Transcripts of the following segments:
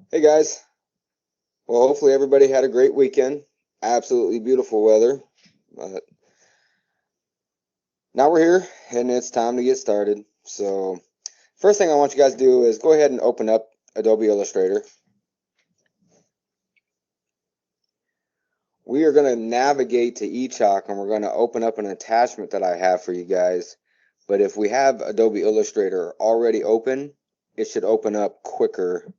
Hey guys, well hopefully everybody had a great weekend. Absolutely beautiful weather. But now we're here and it's time to get started. So first thing I want you guys to do is go ahead and open up Adobe Illustrator. We are going to navigate to eChalk and we're going to open up an attachment that I have for you guys. But if we have Adobe Illustrator already open, it should open up quicker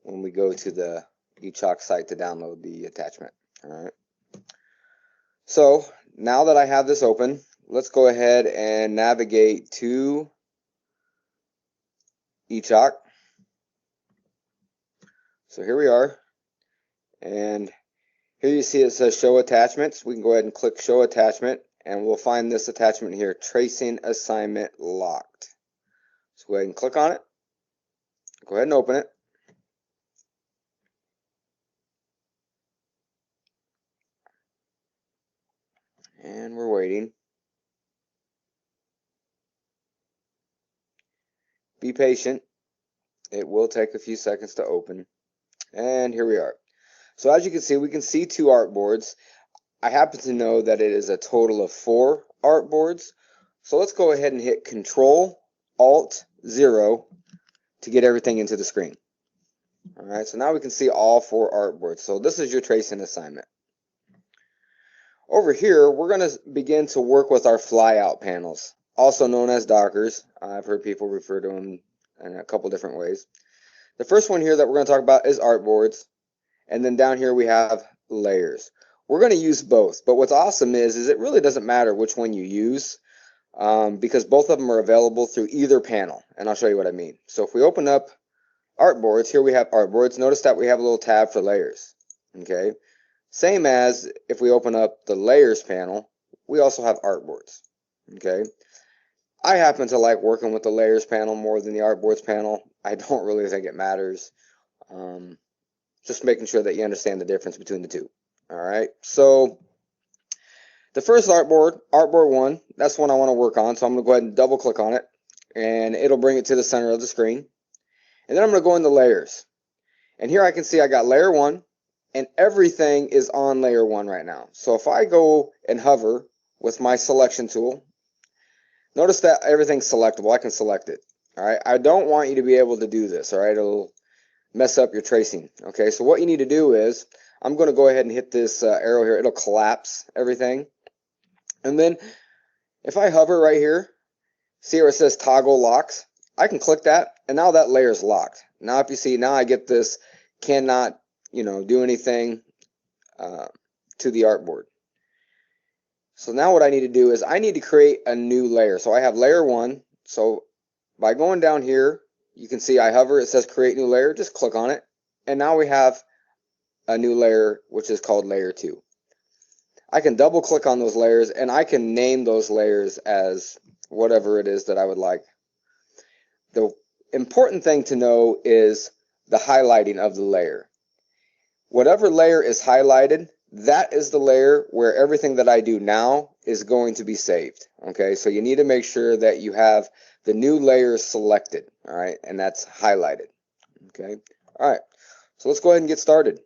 when we go to the eChalk site to download the attachment. All right. So now that I have this open, let's go ahead and navigate to eChalk. So here we are, and here you see it says show attachments. We can go ahead and click show attachment, and we'll find this attachment here, tracing assignment locked. So go ahead and click on it. Go ahead and open it. And we're waiting. Be patient. It will take a few seconds to open. And here we are. So as you can see, we can see two artboards. I happen to know that it is a total of 4 artboards. So let's go ahead and hit Control Alt 0 to get everything into the screen. All right, so now we can see all 4 artboards. So this is your tracing assignment. Over here, we're going to begin to work with our flyout panels, also known as Dockers. I've heard people refer to them in a couple different ways. The first one here that we're going to talk about is artboards, and then down here we have layers. We're going to use both, but what's awesome is it really doesn't matter which one you use because both of them are available through either panel, and I'll show you what I mean. So if we open up artboards, here we have artboards. Notice that we have a little tab for layers. Okay, same as if we open up the layers panel, we also have artboards. Okay, I happen to like working with the layers panel more than the artboards panel. I don't really think it matters. Just making sure that you understand the difference between the two. All right, so the first artboard, artboard 1, that's one I want to work on. So I'm going to go ahead and double click on it, and it'll bring it to the center of the screen. And then I'm going to go into layers. And here I can see I got layer 1, and everything is on layer 1 right now. So if I go and hover with my selection tool, notice that everything's selectable. I can select it. All right, I don't want you to be able to do this. All right, it'll mess up your tracing. Okay, so what you need to do is I'm going to go ahead and hit this arrow here. It'll collapse everything. And then if I hover right here, see where it says toggle locks? I can click that, and now that layer is locked. Now if you see, now I get this cannot, do anything to the artboard. So now what I need to do is I need to create a new layer. So I have layer 1. So by going down here, you can see I hover, it says create new layer. Just click on it. And now we have a new layer, which is called layer 2. I can double click on those layers and I can name those layers as whatever it is that I would like. The important thing to know is the highlighting of the layer. Whatever layer is highlighted, that is the layer where everything that I do now is going to be saved. Okay, so you need to make sure that you have the new layer selected, all right, and that's highlighted. Okay, all right, so let's go ahead and get started.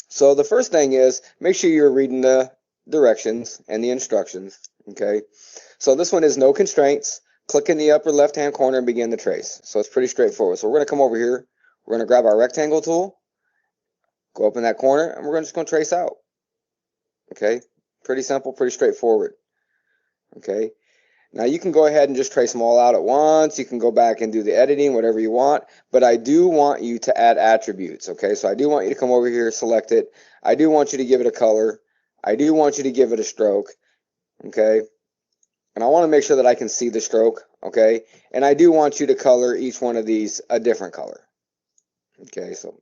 So the first thing is make sure you're reading the directions and the instructions. Okay, so this one is no constraints. Click in the upper left hand corner and begin the trace. So it's pretty straightforward. So we're going to come over here, we're going to grab our rectangle tool, go up in that corner, and we're just going to trace out. Okay, pretty simple, pretty straightforward. Okay, now you can go ahead and just trace them all out at once. You can go back and do the editing, whatever you want, but I do want you to add attributes. Okay, so I do want you to come over here, select it. I do want you to give it a color. I do want you to give it a stroke. Okay, and I want to make sure that I can see the stroke. Okay, and I do want you to color each one of these a different color. Okay, so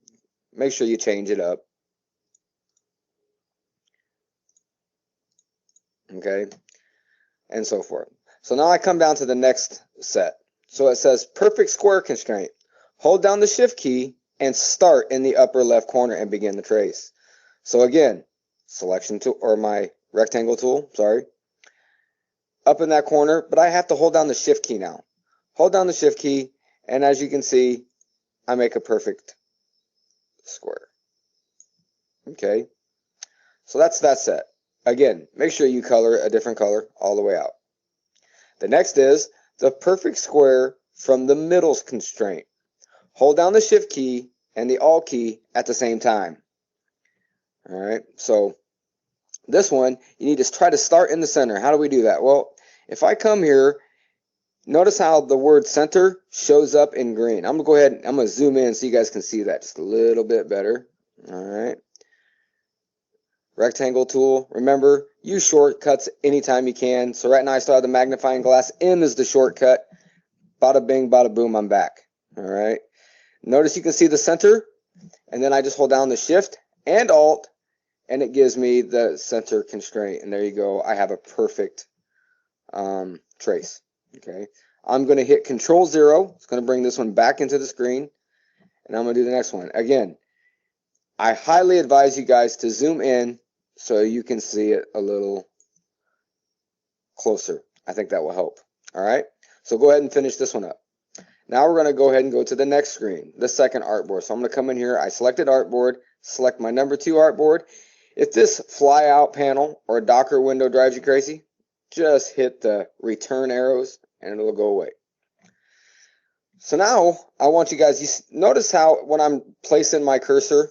make sure you change it up. Okay, and so forth. So now I come down to the next set. So it says perfect square constraint. Hold down the shift key and start in the upper left corner and begin the trace. So again, selection tool, or my rectangle tool, sorry, up in that corner, but I have to hold down the shift key now. Hold down the shift key, and as you can see, I make a perfect square. Okay, so that's that set. Again, make sure you color a different color all the way out. The next is the perfect square from the middle constraint. Hold down the Shift key and the Alt key at the same time. All right, so this one, you need to try to start in the center. How do we do that? Well, if I come here, notice how the word center shows up in green. I'm going to go ahead and I'm going to zoom in so you guys can see that just a little bit better. All right. Rectangle tool. Remember, use shortcuts anytime you can. So right now I still have the magnifying glass. M is the shortcut. Bada bing, bada boom, I'm back. All right. Notice you can see the center, and then I just hold down the Shift and Alt, and it gives me the center constraint. And there you go. I have a perfect trace. Okay. I'm going to hit Control 0. It's going to bring this one back into the screen, and I'm going to do the next one. Again, I highly advise you guys to zoom in so you can see it a little closer. I think that will help. All right. So go ahead and finish this one up. Now we're going to go ahead and go to the next screen, the second artboard. So I'm going to come in here. I selected artboard, select my number 2 artboard. If this fly out panel or Docker window drives you crazy, just hit the return arrows and it'll go away. So now I want you guys, you notice how when I'm placing my cursor,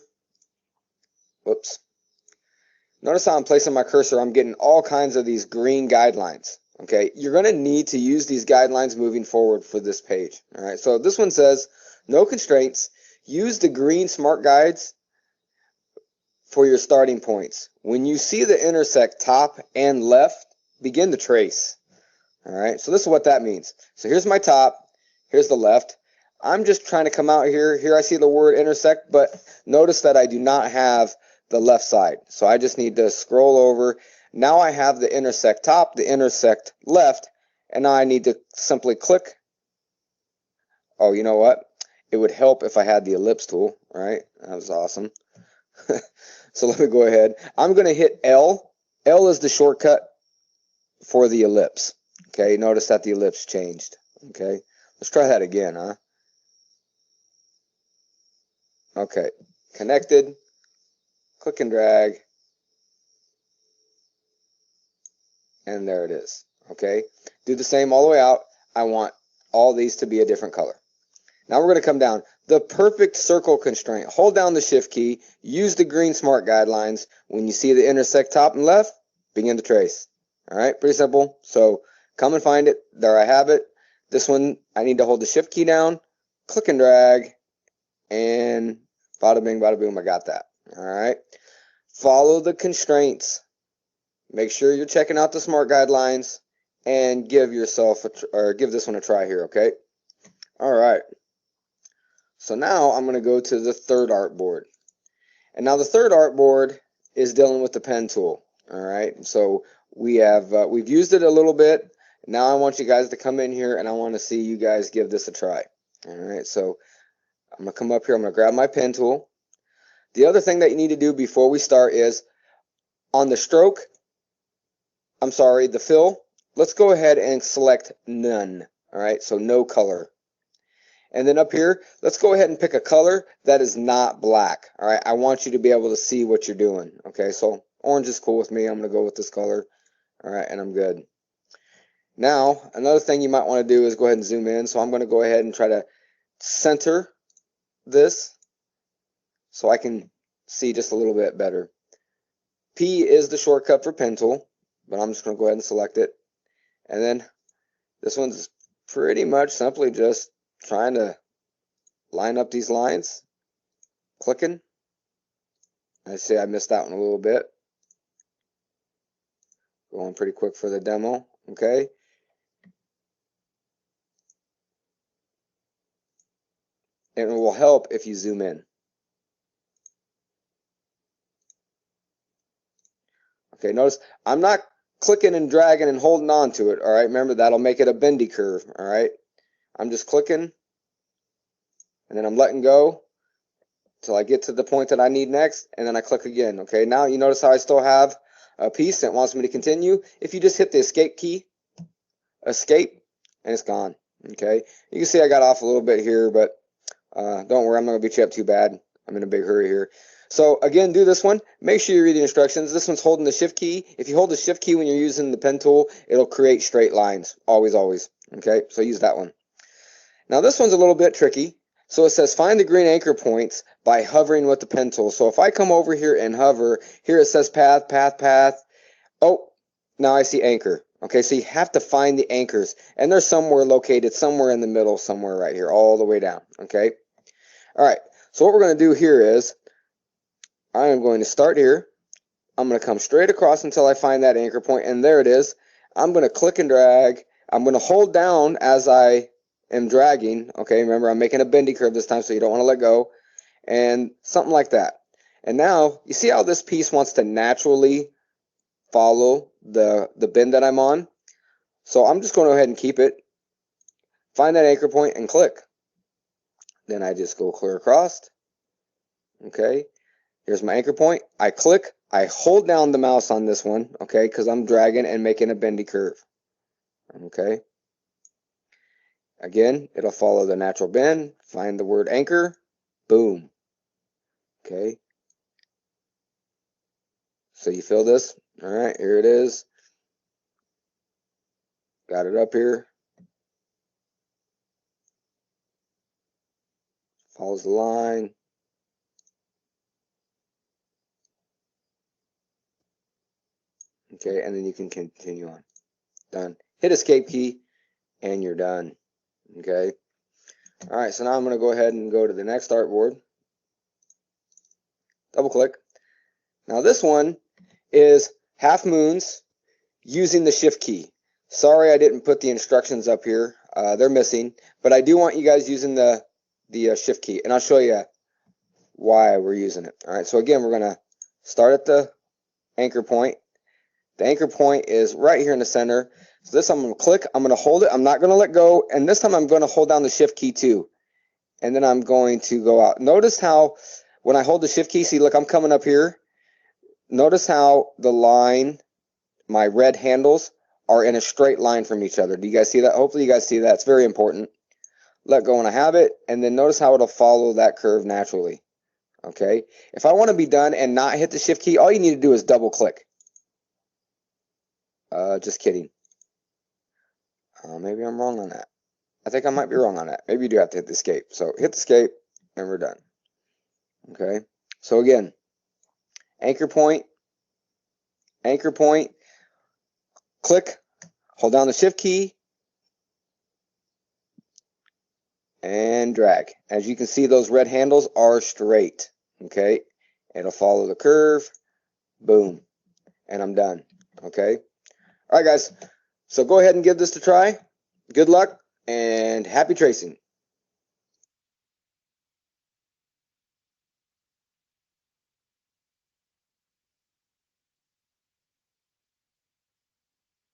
whoops. Notice how I'm placing my cursor, I'm getting all kinds of these green guidelines. Okay, you're going to need to use these guidelines moving forward for this page. All right, so this one says, no constraints. Use the green smart guides for your starting points. When you see the intersect top and left, begin to trace. All right, so this is what that means. So here's my top, here's the left. I'm just trying to come out here. Here I see the word intersect, but notice that I do not have the left side. So I just need to scroll over. Now I have the intersect top, the intersect left, and now I need to simply click. Oh, you know what? It would help if I had the ellipse tool, right? That was awesome. So let me go ahead. I'm going to hit L. L is the shortcut for the ellipse. Okay, notice that the ellipse changed. Okay, let's try that again, huh? Okay, connected. Click and drag. And there it is. Okay, do the same all the way out. I want all these to be a different color. Now we're going to come down. The perfect circle constraint. Hold down the Shift key. Use the green smart guidelines. When you see the intersect top and left, begin to trace. All right, pretty simple. So come and find it. There I have it. This one, I need to hold the Shift key down, click and drag, and bada bing, bada boom, I got that. All right. Follow the constraints. Make sure you're checking out the smart guidelines and give yourself give this one a try here, okay? All right. So now I'm going to go to the third artboard. And now the third artboard is dealing with the pen tool. All right. So we've used it a little bit. Now I want you guys to come in here and I want to see you guys give this a try. All right. So I'm going to come up here. I'm going to grab my pen tool. The other thing that you need to do before we start is on the stroke, the fill, let's go ahead and select none. All right, so no color. And then up here, let's go ahead and pick a color that is not black. All right, I want you to be able to see what you're doing. Okay, so orange is cool with me. I'm going to go with this color. All right, and I'm good. Now, another thing you might want to do is go ahead and zoom in. So I'm going to go ahead and try to center this so I can see just a little bit better. P is the shortcut for pen tool, but I'm just going to go ahead and select it. And then this one's pretty much simply just trying to line up these lines, clicking. I see I missed that one a little bit. Going pretty quick for the demo, okay? And it will help if you zoom in. Okay, notice I'm not clicking and dragging and holding on to it, all right? Remember, that'll make it a bendy curve, all right? I'm just clicking, and then I'm letting go until I get to the point that I need next, and then I click again, okay? Now you notice how I still have a piece that wants me to continue. If you just hit the escape key, escape, and it's gone, okay? You can see I got off a little bit here, but don't worry, I'm not going to beat you up too bad. I'm in a big hurry here. So again, do this one. Make sure you read the instructions. This one's holding the shift key. If you hold the shift key when you're using the pen tool, it'll create straight lines. Always, always. Okay, so use that one. Now this one's a little bit tricky. So it says find the green anchor points by hovering with the pen tool. So if I come over here and hover, here it says path, path, path. Oh, now I see anchor. Okay, so you have to find the anchors. And they're somewhere located, somewhere in the middle, somewhere right here, all the way down. Okay? All right, so what we're going to do here is I am going to start here. I'm going to come straight across until I find that anchor point, and there it is. I'm going to click and drag. I'm going to hold down as I am dragging. Okay, remember I'm making a bendy curve this time, so you don't want to let go. And something like that. And now, you see how this piece wants to naturally follow the bend that I'm on? So I'm just going to go ahead and keep it. Find that anchor point and click. Then I just go clear across. Okay, here's my anchor point. I click. I hold down the mouse on this one, okay, because I'm dragging and making a bendy curve. Okay. Again, it'll follow the natural bend. Find the word anchor. Boom. Okay. So you feel this? All right, here it is. Got it up here. Follows the line. Okay, and then you can continue on. Done. Hit escape key, and you're done. Okay. All right, so now I'm going to go ahead and go to the next artboard. Double click. Now this one is half moons using the shift key. Sorry I didn't put the instructions up here. They're missing, but I do want you guys using the shift key, and I'll show you why we're using it. All right, so again, we're going to start at the anchor point. The anchor point is right here in the center. So this I'm going to click, I'm going to hold it, I'm not going to let go, and this time I'm going to hold down the shift key too. And then I'm going to go out. Notice how when I hold the shift key, see, look, I'm coming up here. Notice how the line, my red handles, are in a straight line from each other. Do you guys see that? Hopefully you guys see that. It's very important. Let go when I have it, and then notice how it'll follow that curve naturally. Okay? If I want to be done and not hit the shift key, all you need to do is double click. Just kidding. Maybe I'm wrong on that. I think I might be wrong on that. Maybe you do have to hit the escape. So hit the escape, and we're done. Okay? So again, anchor point, click, hold down the shift key, and drag. As you can see, those red handles are straight. Okay? It'll follow the curve. Boom. And I'm done. Okay? All right, guys. So go ahead and give this a try. Good luck and happy tracing.